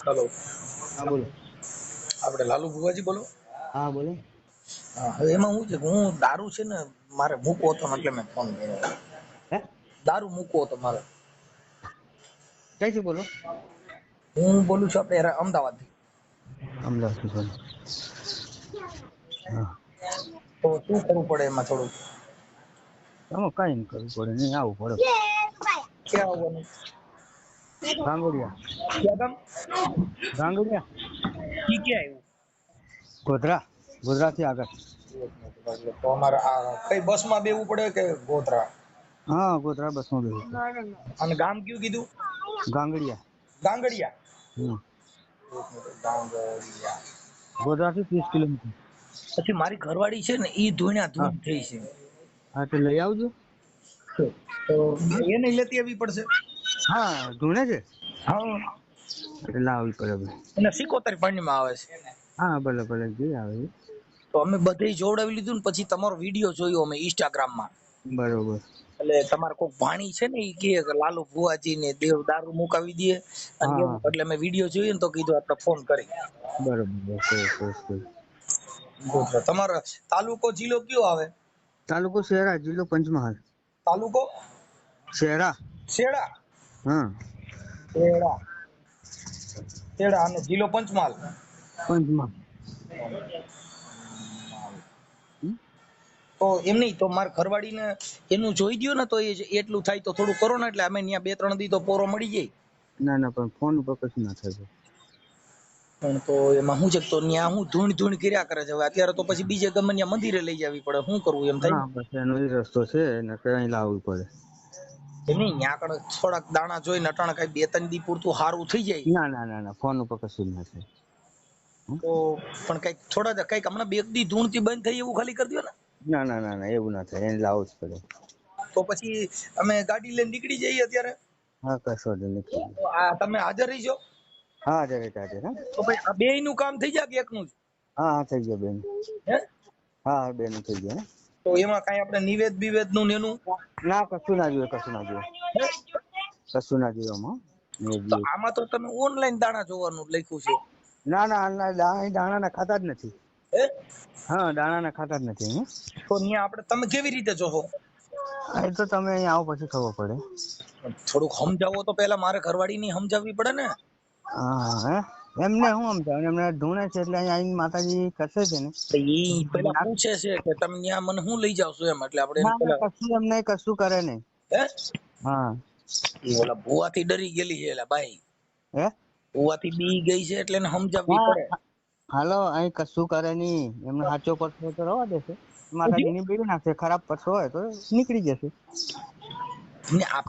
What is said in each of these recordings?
Hello, હા બોલો. આપણે લાલુ ભુવાજી બોલો. હા બોલો. હા, હવે એમાં શું છે કે હું દારૂ છે ને મારે મૂકવો હતો ને એટલે મેં ફોન કર્યો. હે દારૂ મૂકવો હતો મારે. ક્યાંથી બોલો? હું બોલું છું આપણે અમદાવાદથી. અમદાવાદથી બોલો. હા. તો શું કરવું પડે એમાં થોડું? આમાં કઈ નહીં કરવું પડે, નહીં આવવું પડે. ક્યાં આવવાનું? ગાંગડિયા. ક્યાં ગામ? ગાંગડિયા. ઈ ક્યાં આવ્યું? ગોધરા. ગોધરાથી આગળ. તો અમારે આ કઈ બસમાં બેવું પડે કે ગોધરા? હા, ગોધરા બસમાં બેસું. અને ગામ કયું કીધું? ગાંગડિયા. ગાંગડિયા. હમ. ગાંગડિયા. ગોધરાથી 30 કિલોમીટર. પછી મારી ઘરવાળી છે ને ઈ ધૂણ્યા હા ધૂણ થઈ છે. હા, તો લઈ આવજો. તો એને લેતી આવવી પડશે. હા, ધૂણે છે હા, એટલે લાવવી પડે ભાઈ. એને 77 પાણીમાં આવે છે. હા, ભલે ભલે જે આવે એ. તો અમે બધે જોવડાવી લીધું ને પછી તમારો વિડીયો જોયો અમે ઇન્સ્ટાગ્રામમાં. બરોબર. એટલે તમારે કોઈક ભાણી છે ને ઈ કે લાલુ ભુવાજી ને દેવ દારૂ મુકાવી દે અને હા એવું. હા એટલે મેં વિડીયો જોયો ને તો કીધું આપણે ફોન કરી. બરોબર. તમારો તાલુકો જિલ્લો કયો આવે? તાલુકો શહેરા, જિલ્લો પંચમહાલ. તાલુકો શહેરા. શેડા. હા. શેડા. શેડા અને જિલ્લો પંચમહાલ. પંચમહાલ. હમ? તો એમ નહીં તો મારા ઘરવાળીને એનું જોઈ દ્યો ને તો એટલું થાય તો થોડું કરો ને એટલે અમે ત્યાં 2-3 દી તો પોરો મળી જાય. ના ના, પણ ફોન ઉપર કશું ના થાય. પણ તો એમાં શું છે તો ત્યાં હું ધૂણ કર્યા કરે છે. હવે અત્યારે તો પછી બીજે ગમે ત્યાં મંદિરે લઈ જવી પડે. શું કરવું એમ થાય હા, બસ એનો એ રસ્તો છે ને, કઈ લાવવું પડે. ને નહીં ત્યાં આગળ થોડાક દાણા જોઈને અટાણે કઈ 2-3 દી પૂરતું સારું થઈ જાય. ના, ફોન ઉપર કશું જ ના થાય. તો પણ કઈક થોડા કઈક હમણાં 2 દી ધૂણથી બંધ થઈ એવું ખાલી કરી દો ને. ના, એવું ના થાય, એને લાવવું જ પડે. તો પછી અમે ગાડી લઈને નીકળી જઈએ અત્યારે. હા, કશો નથી. તો આ તમે હાજર રહીજો. હા, જરે હા. તો ભાઈ આ 2 નું કામ થઈ જાય કે એકનું જ? હા, થઈ ગયો બેન. હે હા, બેન થઈ ગયો. તો એમાં કઈ આપણે નિવેદ બિવેદ નું ને એનું? ના, કશું ના જોઈએ. હે? કશું ના જોઈએ આમાં. તો આમાં તો તમે ઓનલાઈન દાણા જોવાનું લખ્યું છે. ના, દાણા ના ખાતા જ નથી. હે? હા, દાણા ના ખાતા જ નથી. તો ત્યાં આપણે તમે કેવી રીતે જોશો? એ તો તમે અહીંયા આવો પછી ખબર પડે. થોડુંક સમજાવો તો પેલા મારે ઘરવાળી ની સમજાવવી પડે ને. હા, એમને હું સમજાવું, એમને ધૂણે છે એટલે અહીંયા માતાજી કરશે છે ને. ઈ પેલા પૂછે છે કે તમે ત્યાં મને શું લઈ જાવ છો એમ, એટલે આપણે એને પેલા કશું એમને કશું કરે નહીં. હે હા. ઈ ઓલા ભુવાથી ડરી ગયેલી છે એલા ભાઈ. હે? ભુવાથી બી ગઈ છે એટલે એને સમજાવવી હા, પડે. હાલો, અહીં કશું કરે નહીં. એમને સાચો પરસો તો રવા દેશે. માતાજીની બેડી નાખશે. ખરાબ પરસો હોય તો નીકળી જશે. ને આ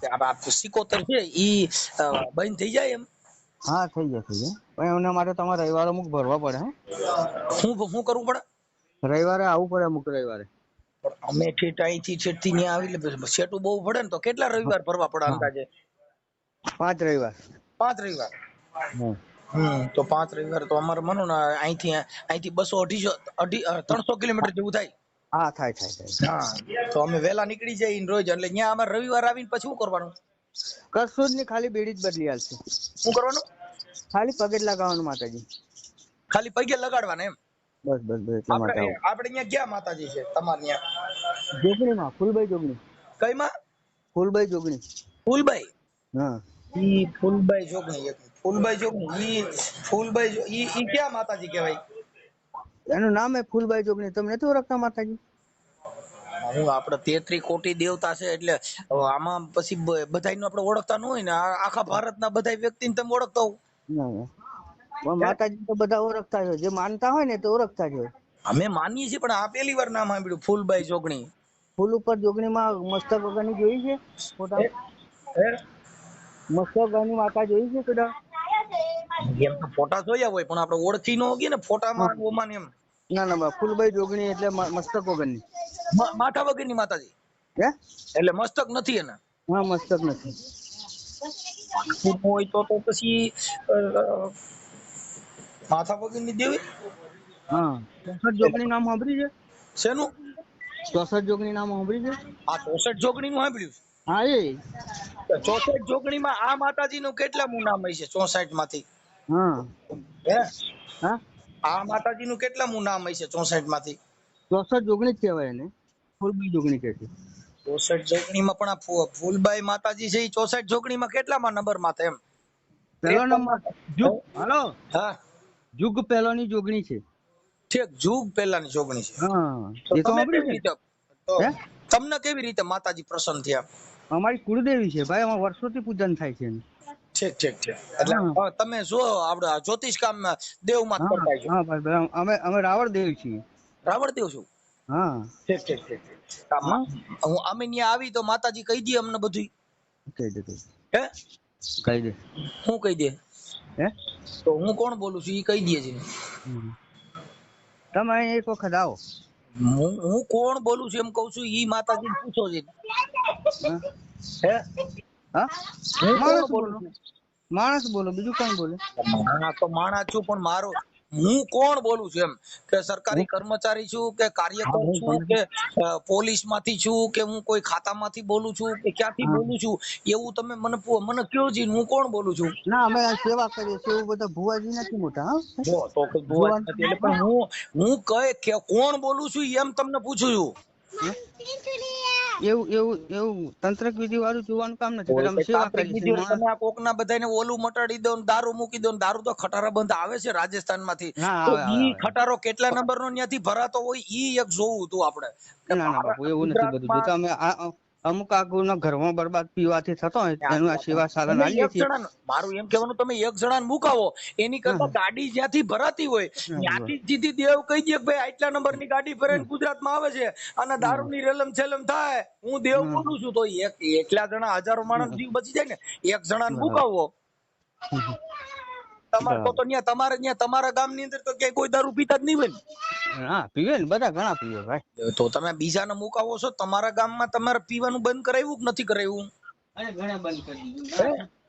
77 છે ઈ બંધ થઈ જાય એમ? હા, થઈ જશે. પણ એના માટે તમારે રવિવારે અમુક ભરવા પડે. શું કરવું પડે? રવિવારે આવવું પડે, અમુક રવિવારે. પણ અમે અહીંથી છેટથી ત્યાં આવી સેટું બહુ પડે ને, તો કેટલા રવિવાર ભરવા પડે હા, અંદાજે? 5 રવિવાર. 5 રવિવાર. હા. તો 5 રવિવાર તો અમારે માનો ને અહીંથી 200-250 300 કિલોમીટર જેવું થાય. હા, થાય. હા, તો અમે વહેલા નીકળી જઈએ રોજ. એટલે ત્યાં અમારે રવિવાર આવીને પછી શું કરવાનું? કશું જ નહીં, ખાલી બેડી જ બદલી આલશે. શું કરવાનું? ખાલી પગે જ લગાવવાનું માતાજી. ખાલી પગે લગાડવાના એમ? બસ એટલા માટે આવું. આપણે ત્યાં ક્યાં માતાજી છે તમારે ત્યાં? જોગણીમાં, ફૂલબાઈ જોગણી. કઈમાં? ફૂલબાઈ જોગણી. ફૂલબાઈ. હા. ઈ ફૂલબાઈ જોગણી. ફૂલબાઈ ઈ ક્યાં માતાજી કહેવાય? એનું નામ હે ફૂલબાઈ જોગણી. તમે નથી ઓળખતા માતાજી? હું આપણે 33 કોટી દેવતા છે એટલે આમાં પછી બધાયનું આપણે ઓળખતા ન હોય ને. આખા ભારતના બધા વ્યક્તિને તમે ઓળખતા હો. ના, પણ માતાજી તો બધા ઓળખતા હોય. જે માનતા હોય ને તો ઓળખતા જ હોય. અમે માનીએ છીએ પણ આ પહેલી વાર નામ સાંભળ્યું, ફૂલબાઈ જોગણી. ફૂલ ઉપર જોગણીમાં મસ્તક વગરની જોઈ છે ફોટા? હે? મસ્તક વગરની માતા જોઈ છે કદા? એમ તો ફોટા જોયા હોય પણ આપણે ઓળખી ન હોઈએ ને ફોટામાં ઓમાં એમ. ના, ફૂલબાઈ જોગણી એટલે મસ્તક વગરની. માથા વગરની માતાજી. હે? એટલે મસ્તક નથી એના. હા, મસ્તક નથી. હોય તો પછી માથા વગરની દેવી. હા, 64 જોગણી નામ સાંભળ્યું છે? શેનું? 64 જોગણી નામ સાંભળ્યું છે? આ 64 જોગણી નું સાંભળ્યું? હા, 64 જોગણીમાં આ માતાજી નું કેટલામું નામ હશે 64 માંથી? હા હે હા આ માતાજીનું કેટલામું નામ હશે 64 માંથી? 64 જોગણી જ કહેવાય એને, ફૂલબાઈ જોગણી કહે છે. 64 જોગણીમાં પણ આ ફૂલબાઈ માતાજી છે એ 64 જોગણીમાં કેટલામાં નંબર માથે એમ? પહેલો નંબર જુગ, હાલો હા જુગ પહેલોની જોગણી છે. ઠીક, જુગ પહેલાની જોગણી છે. હા તો એ તો તમે સાંભળ્યું કેવી છે રીતે તો ને. હે તમને કેવી રીતે માતાજી પ્રસન્ન થયા? અમારી કુળદેવી છે ભાઈ, અમારે વર્ષોથી પૂજન થાય છે એનું. ઠીક ઠીક ઠીક. એટલે હા તમે જો આપણે જ્યોતિષ કામ દેવમાં હા કરતા છો? હા ભાઈ, અમે અમે રાવણ દેવી છીએ. રાવણ દેવ છું? હા ઠીક ઠીક ઠીક ઠીક. હા હું અમે ત્યાં આવી તો માતાજી કહી દે અમને બધું? કહી દે હે કહી દે. હું કહી દે? હે તો હું કોણ બોલું છું એ કહી દે છે. તમે અહીં એક વખત આવો. હું કોણ બોલું છું એમ કઉ છું, ઈ માતાજીને પૂછો છે. હા હે હા હું કોણ માણસ બોલું બોલો, છું? માણસ બોલો, બીજું કોણ બોલે? માણસ તો માણસ છું, પણ મારો હું કોણ બોલું છું એમ, કે સરકારી કર્મચારી છું કે કાર્યકર હું છું તમે કે પોલીસ માંથી છું કે હું કોઈ ખાતામાંથી બોલું છું કે ક્યાંથી હા બોલું છું એવું તમે મને કયો જી, હું કોણ બોલું છું? ના અમે આ સેવા કરીએ છીએ, એવું બધા ભુવાજી નથી મોટા. હા જો તો કોઈ ભૂવા જ નથી, એટલે પણ હું કે કોણ બોલું છું એમ તમને પૂછું છું. એવું એવું એવું તંત્રક વિધિ વાળું જોવાનું કામ નથી કોઈ કરતા, અમે કઈ સેવા તાંત્રિક કરીએ વિધિ છીએ. હોય, માણસ તમે આ કોકના બધાને ઓલું મટાડી દો ને દારૂ મૂકી દો ને, દારૂ તો ખટારા બંધ આવે છે રાજસ્થાન માંથી, ના તો આવે આવે ઈ આવે. ખટારો કેટલા નંબર નો ત્યાંથી ભરાતો હોય ઈ એક જોવું હતું આપણે, કે ના ના ભારત બાપુ, એવું નથી બધું. જો ગુજરાતમાં તમે અમુક આગુના ઘરમાં બરબાદ પીવાથી થતો હોય એનું આ સેવા સાધન તમે આલીએ એક છીએ. જણા, મારું એમ કહેવાનું, તમે એક જણાને મુકાવો એની કરતા હા ગાડી જ્યાંથી ભરાતી હોય હા ત્યાંથી સીધી દેવ કહી દે કે ભાઈ આટલા નંબરની ગાડી ભરાઈને ગુજરાતમાં આવે છે અને દારૂની રેલમ છેલમ થાય, હું દેવ બોલું છું, તો એકલા જણા હજારો માણસ જીવ બચી જાય ને, એક જણાને મુકાવો. તમારે તો ત્યાં તમારા ગામની અંદર તો ક્યાંય કોઈ દારૂ પીતા જ નહીં હોય ને? હા પીવે ને, બધા ઘણા પીવે ભાઈ. તો તમે બીજાને મુકાવો છો, તમારા ગામમાં તમારે પીવાનું બંધ કરાવ્યું કે નથી કરાવ્યું? અરે ઘણા બંધ કરી હે?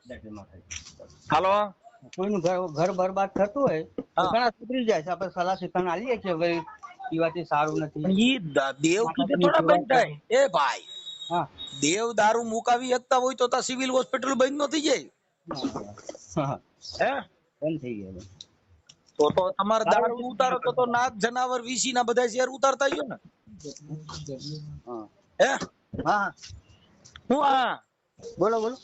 દીધું. હાલો. કોઈનું ઘર બરબાદ થતું હોય તો હા, ઘણા સુધરી જાય છે. આપણે સલાહ શિક્ષણ આલીએ છીએ, ભાઈ પીવાથી સારું નથી, પણ ઈ દેવ કીધે માતાજીની થોડા સેવા બંધ કરો. થાય એ ભાઈ. હા દેવ દારૂ મુકાવી શકતા હોય તો સિવિલ હોસ્પિટલ બંધ ન થઈ જાય? હા હે બંધ થઈ ગયા. તો તમારે દારૂ ઉતારો તો નાગ જનાવર વીસી ના બધા શેર ઉતારતા ગયો ને? હા હે હા હું બોલો બોલો.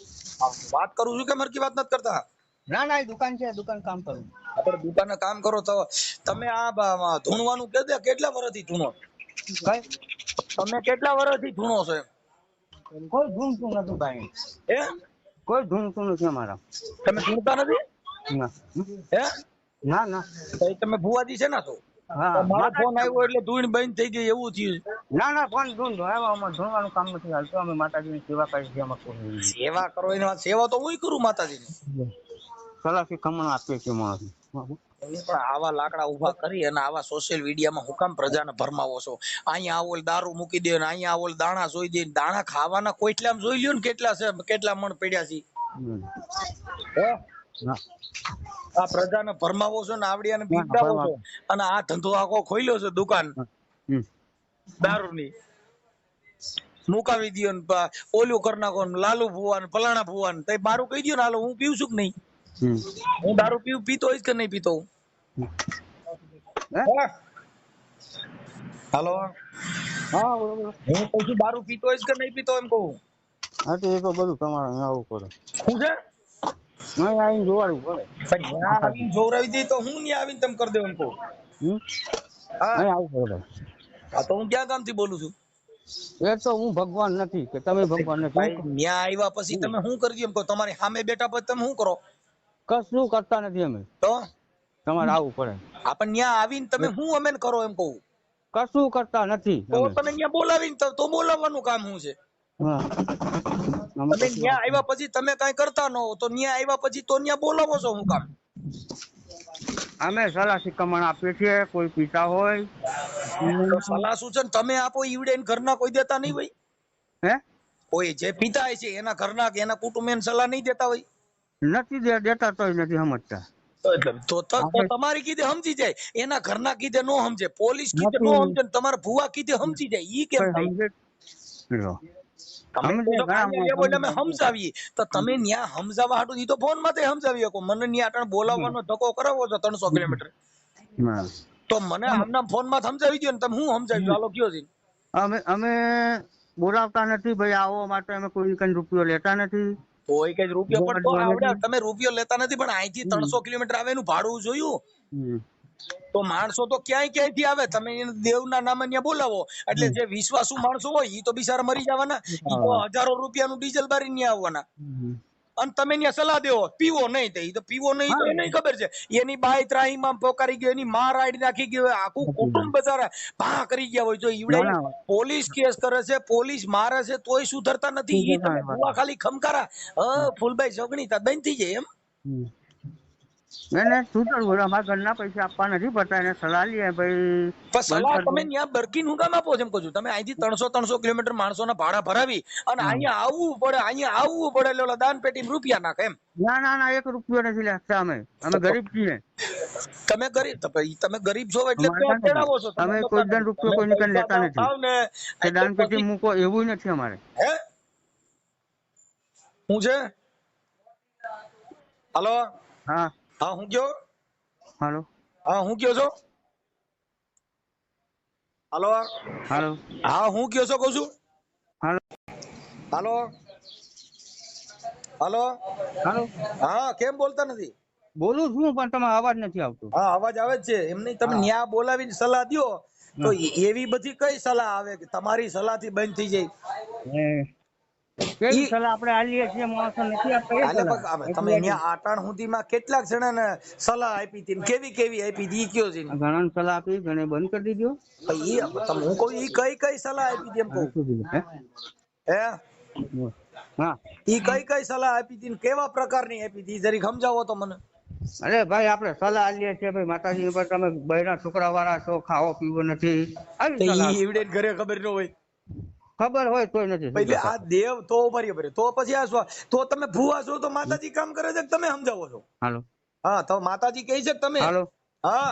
વાત કરું છું કે મરકી વાત નથી કરતા? ના ના, એ દુકાન છે, દુકાન કામ કરું. આપણે દુકાને કામ કરો તો તમે આ ધૂણવાનું કે દે, કેટલા વર્ષથી ધૂણો? કઈ તમે કેટલા વર્ષથી ધૂણો છો એમ? કોઈ ધૂણતું નથી ભાઈ, હે કોઈ ધૂણતું નથી અમારા. તમે ધૂણતા નથી? ના હે ના ના. તો તમે ભુવાજી છે ને? તો હા મારો માતા ફોન આવ્યો એટલે ધૂણ બંધ થઈ ગઈ એવું થયું. ના ના, કોણ ધૂણતો? અમારે ધૂણવાનું કામ નથી હાલતું. અમે માતાજીની સેવા કરીએ છીએ. અમારે કોઈ સેવા કરો એની વાત, સેવા તો હું કરું માતાજીની. સલાહથી કમણ આપીએ છીએ માણસ. એની પણ આવા લાકડા ઉભા કરી અને આવા સોશિયલ મીડિયામાં હું કામ પ્રજાને ભરમાવો છો? અહીંયા આવો દારૂ મૂકી દે ને, અહીંયા આવો દાણા જોઈ દે, દાણા ખાવાના કોઈટલામ જોઈ લ્યો ને કેટલા છે, કેટલા મણ પડ્યા છે. હે આ પ્રજાને ભરમાવો છો ને આવડિયાને બીવડાવો છો, અને આ ધંધો આખો ખોલ્યો છે દુકાન દારૂની. મુકાવી દયો ને ઓલું કરી નાખો ને, લાલુ ભુવા ને ફલાણા ભુવા ને, મારું કહી દયો ને, હાલો હું પીવું છું કે નહીં? હું દારૂ પીતો હોઈશ કે નહીં પીતો? હાલો, હા બોલો બોલો. હું કહું છું દારૂ પીતો હોઈશ કે નહીં પીતો એમ કહું? હા તો એ તો બધું તમારે અહીંયા આવવું પડે. શું છે? અહીં આવીને જોવાડવું પડે. પણ ત્યાં આવીને જોવરાવી દે તો હું ત્યાં આવીને તમે કરી દઉં એમ કહું? હા, અહીં આવવું પડે. આ તો હું ક્યાં ગામથી બોલું છું? એ તો હું ભગવાન નથી કે તમે ભગવાન નથી. ભાઈ ત્યાં આવ્યા પછી તમે શું કરજો એમ કહો? તમારી સામે બેઠા પછી તમે શું કરો? કશું કરતા નથી અમે. તો તમારે આવવું પડે. આપણને ત્યાં આવીને તમે શું અમે કરો એમ કહું? કશું કરતા નથી તો અમે. તમે ત્યાં બોલાવીને તો બોલાવવાનું કામ શું છે? હા તમે ત્યાં આવ્યા પછી તમે કઈ કરતા ન હો તો ત્યાં આવ્યા પછી તો ત્યાં બોલાવો છો હું કામ? અમે સલાહ શિખામણ આપીએ છીએ. કોઈ પીતા હોય તો સલાહ શું છે? તમે આપો ઈવડે ઘરના કોઈ દેતા નહીં હોય? હે કોઈ જે પિતા હોય છે એના ઘરના કે એના કુટુંબ એને સલાહ નહીં દેતા હોય? નથી દેતા તોય નથી સમજતા. તો તમારી કીધે સમજી જાય, એના ઘરના કીધે નો સમજે, પોલીસ કીધે નો નથી સમજે, તમારા ભુવા કીધે સમજી જાય, ઈ કેમ થાય? સમજે લો. તમે અમે કહો છો કે ઘણા અહીંયા લેવો એટલે અમે સમજી સમજાવીએ તો તમે ન્યા સમજાવવા હાટુ ઈ તો ફોન માંથી સમજાવી શકો. મને ન્યા અટાણે બોલાવવાનો ધક્કો કરાવો છો 300 કિલોમીટર, હા. તો મને આમના ફોન માં સમજાવી દો ને. તમે હું સમજાવી દો, હાલો કયો છે. અમે બોલાવતા નથી ભાઈ, આવો માટે અમે કોઈ કઈ રૂપિયો લેતા નથી. કોઈ કઈ રૂપિયો પણ તો જોવા આવડે, નથી. તમે રૂપિયો લેતા નથી પણ અહીંથી 300 કિલોમીટર આવે એનું ભાડું જોયું. હમ. તો માણસો તો ક્યાંય ક્યાંયથી આવે, તમે એને દેવના નામે ત્યાં બોલાવો એટલે જે વિશ્વાસુ માણસો હોય ઈ તો બિચારા મરી જવાના. ઈ તો હજારો રૂપિયાનું ડીઝલ બારી ત્યાં આવવાના. અને તમે ત્યાં સલાહ દેવો પીવો નહીં, તો ઈ તો પીવો નહીં તો એને ખબર છે. એની બાઈ ત્રાહીમાં પોકારી ગયો, એની માં રાડી નાખી ગયો, આખું કુટુંબ બચારા ભા કરી ગયા હોય. જો ઈવડે પોલીસ કેસ કરે છે, પોલીસ મારે છે, તોય સુધરતા નથી. ઈ તમે ભૂવા ખાલી ખમકારા ફૂલભાઈ જોગણી તા બંધ થઈ જાય એમ. એને સુધરવું, અમારા ઘરના પૈસા આપવા નથી પડતા, એને સલાહ લઈએ ભાઈ. પણ સલાહ તમે ત્યાં બરકીન હું કામ આપો છો એમ કહું છું. તમે અહીંથી 300 કિલોમીટર માણસોના ભાડા ભરાવી અને અહીંયા આવવું પડે, એટલે ઓલા દાન પેટીમાં રૂપિયા નાખે એમ. ના 1 રૂપિયો નથી લેતા અમે ગરીબ છીએ. તમે ગરીબ છો એટલે તેડાવો છો. અમે કોઈ દાન રૂપિયો કોઈ નીકળ લેતા નથી. દાન પેટી મૂકો એવું નથી અમારે. હે હું છે? હાલો. હા હું કયો? હાલો. હું કયો છો? હાલો. હું કયો છો કહું છું? હાલો. હાલો. હા, કેમ બોલતા નથી? બોલું છું પણ તમે અવાજ નથી આવતો. હા, અવાજ આવે છે. એમ નહીં, તમે ન્યા બોલાવીને સલાહ દ્યો તો એવી બધી કઈ સલાહ આવે કે તમારી સલાહ થી બંધ થઈ જાય? કેવી સલાહ આપણે આલીએ છીએ, માણસો નથી આપતા. તમે ન્યા આટાણ સુધીમાં કેટલાક જણાને સલાહ આપી હતી, કેવી આપી હતી ઈ કયો છે? ઘણા સલાહ આપી, ઘણે બંધ કરી દીધો. હું કહું ઈ કઈ સલાહ આપી હતી એમ કહું. હે ઈ કઈ સલાહ આપી હતી, કેવા પ્રકારની આપી હતી જરીક સમજાવો તો મને. અરે ભાઈ, આપણે સલાહ આલીએ છીએ ભાઈ, માતાજી ઉપર તમે બૈરા છોકરા વાળા છો, ખાવો પીવો નથી, આવી સલાહ. ઈ ઘરે ખબર ન હોય, ખબર હોય તોય નથી. એટલે આ દેવ તો બરાબર, તો પછી આ તો તમે ભૂવા છો તો માતાજી કામ કરે છે કે તમે સમજાવો છો? હાલો. હા, તો માતાજી કહે છે કે તમે? હાલો. હા,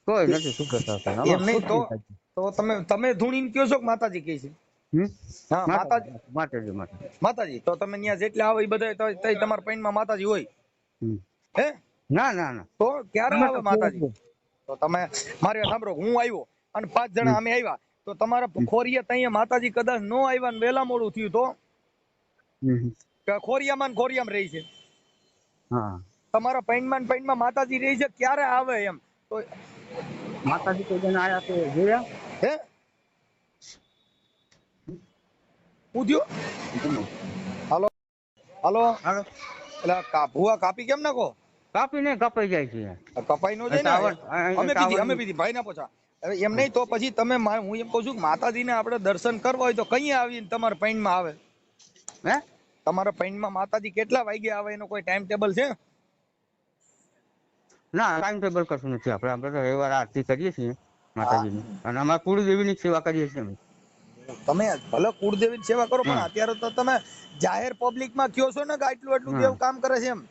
કોઈ નથી શું કરતા. એમ નહીં તો તમે ધૂણીને કયો છો કે માતાજી કહે છે? હા, માતાજી. તો તમે ત્યાં જેટલા આવો એ બધા તમારા પૈણમાં માતાજી હોય? હે ના તો ક્યારે આવે માતાજી? તો તમે મારી વાત સાંભળો, હું આવ્યો અને 5 જણા અમે આવ્યા, તો તમારા ખોરિયા ત્યાં માતાજી કદાચ નો આવ્યા ને વેલા મોડું થયું તો ખોરિયામાં રહી છે. તમારા પૈણમાં માતાજી રહી છે, ક્યારે આવે એમ? તો માતાજી કોઈ જણ આયા તો જોયા? હે પૂછ્યું? હાલો. એટલે ભૂવા કાપી કેમ નાખો? કાપીને કપાઈ જાય છે. કપાઈ નો જાય ને. અમે પીધી ભાઈ ના પૂછા. હવે એમ નહીં તો પછી તમે, હું એમ કહું છું કે માતાજીને આપણે દર્શન કરવા હોય તો કઈ આવીને તમારા પૈણમાં આવે? હે? તમારા પૈણમાં માતાજી કેટલા વાગે આવે એનો કોઈ ટાઈમ ટેબલ છે? ના, ટાઈમ ટેબલ કશું નથી. આપણે તો રવિવાર આરતી કરીએ છીએ માતાજીની, અને અમારા કુળદેવીની સેવા કરીએ છીએ અમે. તમે ભલે કુળદેવીની સેવા કરો પણ અત્યારે તો તમે જાહેર પબ્લિકમાં કયો છો ને કે આટલું દેવ કામ કરે છે એમ.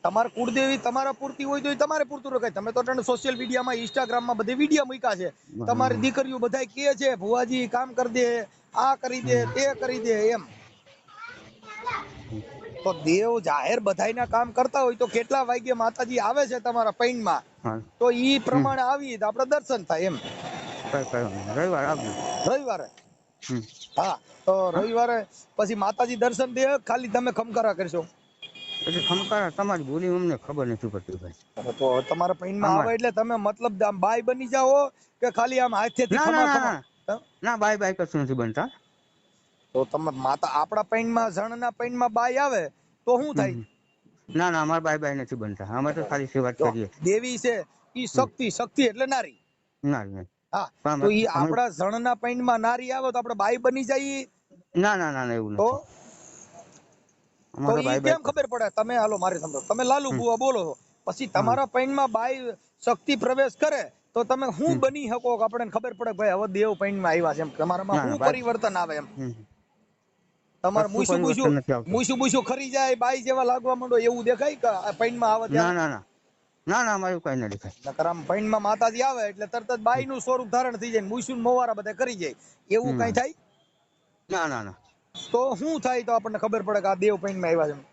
તમારે કુળદેવી તમારા પૂરતી હોય તો તમારે પૂરતું રખાય. તમે તો સોશિયલ મીડિયામાં, ઇન્સ્ટાગ્રામમાં બધી વિડીયો મૂક્યા છે. તમારી દીકરીઓ બધા કહે છે ભુવાજી કામ કરી દે, આ કરી દે, તે કરી દે એમ. તો દેવ જાહેર બધાયના કામ કરતા હોય તો કેટલા વાગ્યે માતાજી આવે છે તમારા પૈણમાં, તો ઈ પ્રમાણે આવીએ તો આપણે દર્શન થાય એમ. રવિવારે હા, તો રવિવારે પછી માતાજી દર્શન દે, ખાલી તમે ખમકારા કરશો? ખમકારા તમારી બોલી અમને ખબર નથી પડતી ભાઈ. તો તમારા પૈણમાં આવે એટલે તમે મતલબ આમ બાય બની જાઓ કે ખાલી આમ હાથેથી ના, બાય કશું નથી બનતા. તો તમે આપણા પૈણમાં, જણના પૈણમાં બાય આવે તો શું થાય? ના, અમારે બાય નથી બનતા. અમે તો ખાલી સેવા કરીએ. દેવી છે ઈ શક્તિ એટલે નારી. હા, તો ઈ આપણા જણના પૈણમાં નારી આવે તો આપણે બાઈ બની જઈએ? ના, એવું નથી. તો ઈ કેમ ખબર પડે? તમે હાલો મારી સમજો, તમે લાલુ બુવા બોલો છો, પછી તમારા પૈણમાં બાઈ શક્તિ પ્રવેશ કરે તો તમે શું બની શકો કે આપણને ખબર પડે ભાઈ હવે દેવ પૈણમાં આવ્યા છે એમ? તમારામાં શું પરિવર્તન આવે એમ? તમારે મૂસું ખરી જાય, બાઈ જેવા લાગવા માંડો એવું દેખાય કે પૈણમાં આવે ત્યારે? ના, અમારું કઈ ન દેખાય. પૈણમાં માતાજી આવે એટલે તરત જ બાઈ નું સ્વરૂપ ધારણ થઈ જાય, મૂસું મોવારા બધા કરી જાય, એવું કઈ થાય? ના ના ના. તો શું થાય તો આપણને ખબર પડે કે આ દેવ પૈણમાં આવ્યા છે?